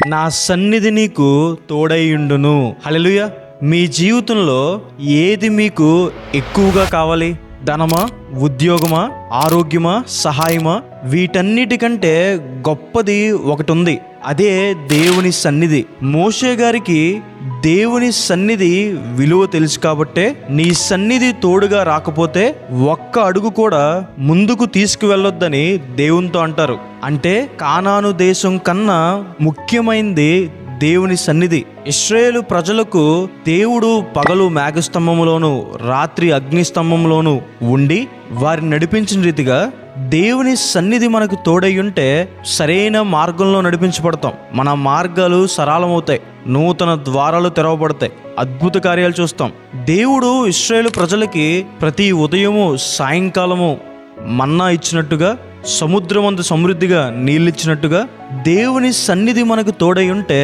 నా సన్నిధి నీకు తోడైయుండును. హల్లెలూయా. మీ జీవితంలో ఏది మీకు ఎక్కువగా కావాలి? ధనమా, ఉద్యోగమా, ఆరోగ్యమా, సహాయమా? వీటన్నిటికంటే గొప్పది ఒకటి ఉంది, అదే దేవుని సన్నిధి. మోషే గారికి దేవుని సన్నిధి విలువ తెలుసు కాబట్టే నీ సన్నిధి తోడుగా రాకపోతే ఒక్క అడుగు కూడా ముందుకు తీసుకువెళ్ళొద్దని దేవునితో అంటారు. అంటే కానాను దేశం కన్నా ముఖ్యమైనది దేవుని సన్నిధి. ఇశ్రాయేలు ప్రజలకు దేవుడు పగలు మేఘస్తంభంలోను, రాత్రి అగ్నిస్తంభంలోను ఉండి వారిని నడిపించిన రీతిగా దేవుని సన్నిధి మనకు తోడై ఉంటే సరైన మార్గంలో నడిపించబడతాం. మన మార్గాలు సరళమవుతాయి, నూతన ద్వారాలు తెరవబడతాయి, అద్భుత కార్యాలు చూస్తాం. దేవుడు ఇశ్రాయేలు ప్రజలకి ప్రతి ఉదయము సాయంకాలము మన్నా ఇచ్చినట్టుగా, సముద్రమంత సమృద్ధిగా నీళ్ళిచ్చినట్టుగా దేవుని సన్నిధి మనకు తోడై ఉంటే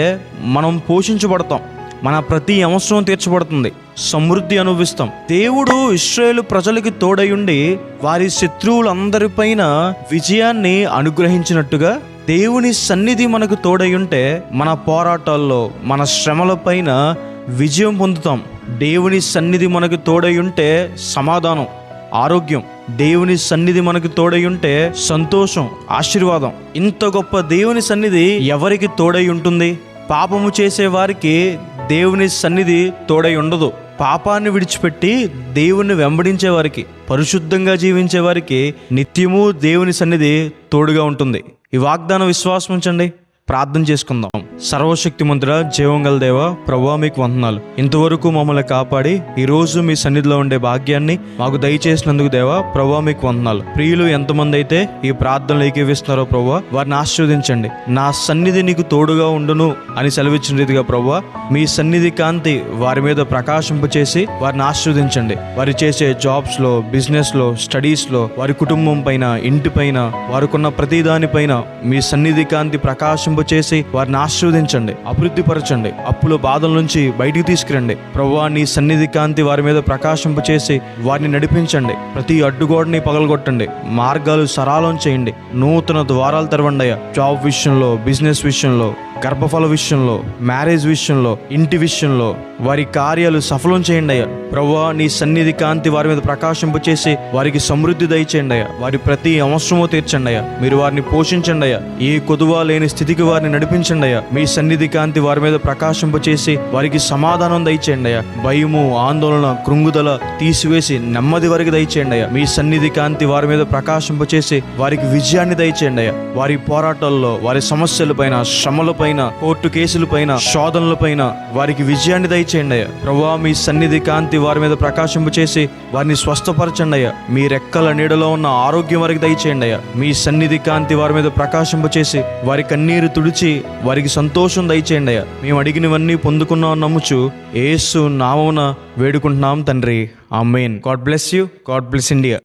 మనం పోషించబడతాం. మన ప్రతి అవసరం తీర్చబడుతుంది, సమృద్ధి అనుభవిస్తాం. దేవుడు ఇశ్రాయేలు ప్రజలకి తోడై ఉండి వారి శత్రువులందరిపైన విజయాన్ని అనుగ్రహించినట్టుగా దేవుని సన్నిధి మనకు తోడై ఉంటే మన పోరాటాల్లో, మన శ్రమల పైన విజయం పొందుతాం. దేవుని సన్నిధి మనకు తోడై ఉంటే సమాధానం, ఆరోగ్యం. దేవుని సన్నిధి మనకు తోడై ఉంటే సంతోషం, ఆశీర్వాదం. ఇంత గొప్ప దేవుని సన్నిధి ఎవరికి తోడై ఉంటుంది? పాపము చేసే వారికి దేవుని సన్నిధి తోడై ఉండదు. పాపాన్ని విడిచిపెట్టి దేవుణ్ణి వెంబడించే వారికి, పరిశుద్ధంగా జీవించే వారికి నిత్యము దేవుని సన్నిధి తోడుగా ఉంటుంది. ఈ వాగ్దానం విశ్వాసం ఉంచండి. ప్రార్థన చేసుకుందాం. సర్వశక్తిమంతుడా, జీవం గల దేవా, ప్రభువా మీకు వందనాలు. ఇంతవరకు మమ్మల్ని కాపాడి ఈరోజు మీ సన్నిధిలో ఉండే భాగ్యాన్ని మాకు దయచేసినందుకు దేవా, ప్రభువా మీకు వందనాలు. ప్రియులు ఎంతమంది అయితే ఈ ప్రార్థనలు ఏకీవిస్తున్నారో ప్రభువా, వారిని ఆశీర్వదించండి. నా సన్నిధి నీకు తోడుగా ఉండును అని సెలవిచ్చిన రీతిగా ప్రభువా, మీ సన్నిధి కాంతి వారి మీద ప్రకాశింపచేసి వారిని ఆశీర్వదించండి. వారు చేసే జాబ్స్లో, బిజినెస్లో, స్టడీస్లో, వారి కుటుంబం పైన, ఇంటి పైన, వారికున్న ప్రతి దానిపైన మీ సన్నిధి కాంతి ప్రకాశింపచేసి వారిని ఆశీర్వదించండి, అభివృద్ధి పరచండి, అప్పుల బాధల నుంచి బయటికి తీసుకురండి. ప్రభువా, నీ సన్నిధి కాంతి వారి మీద ప్రకాశింపచేసి వారిని నడిపించండి. ప్రతి అడ్డుగోడని పగలగొట్టండి, మార్గాలు సరళం చేయండి, నూతన ద్వారాలు తెరవండి. జాబ్ విషయంలో, బిజినెస్ విషయంలో, గర్భఫల విషయంలో, మ్యారేజ్ విషయంలో, ఇంటి విషయంలో వారి కార్యాలు సఫలం చేయండి అయ్యా. ప్రభువా, నీ సన్నిధి కాంతి వారి మీద ప్రకాశింపచేసి వారికి సమృద్ధి దయచేయండి అయ్యా. వారి ప్రతి అవసరమో తీర్చండి అయ్యా. మీరు వారిని పోషించండి అయ్యా. ఏ కొదువ లేని స్థితికి వారిని నడిపించండి అయ్యా. మీ సన్నిధి కాంతి వారి మీద ప్రకాశింపచేసి వారికి సమాధానం దయచేయండి అయ్యా. భయము, ఆందోళన, కృంగుదల తీసివేసి నెమ్మది వరకు దయచేయండి అయ్యా. మీ సన్నిధి కాంతి వారి మీద ప్రకాశింపచేసి వారికి విజయాన్ని దయచేయండి అయ్యా. వారి పోరాటాల్లో, వారి సమస్యలపైన, శ్రమలపైన, కోర్టు కేసులపైన, శోధనలపైన వారికి విజయాన్ని దయచేయండి అయ్యా. ప్రభువా, మీ సన్నిధి కాంతి వారి మీద ప్రకాశింపచేసి వారిని స్వస్థపరచండి అయ్యా. మీ రెక్కల నీడలో ఉన్న ఆరోగ్యం వారికి దయచేయండి అయ్యా. మీ సన్నిధి కాంతి వారి మీద ప్రకాశింపచేసి వారి కన్నీరు తుడిచి వారికి సంతోషం దయచేయండి అయ్యా. మేము అడిగినవన్నీ పొందుకున్నాం నమ్ముచు యేసు నామమున వేడుకుంటున్నాం తండ్రి. Amen. God bless you. God bless India.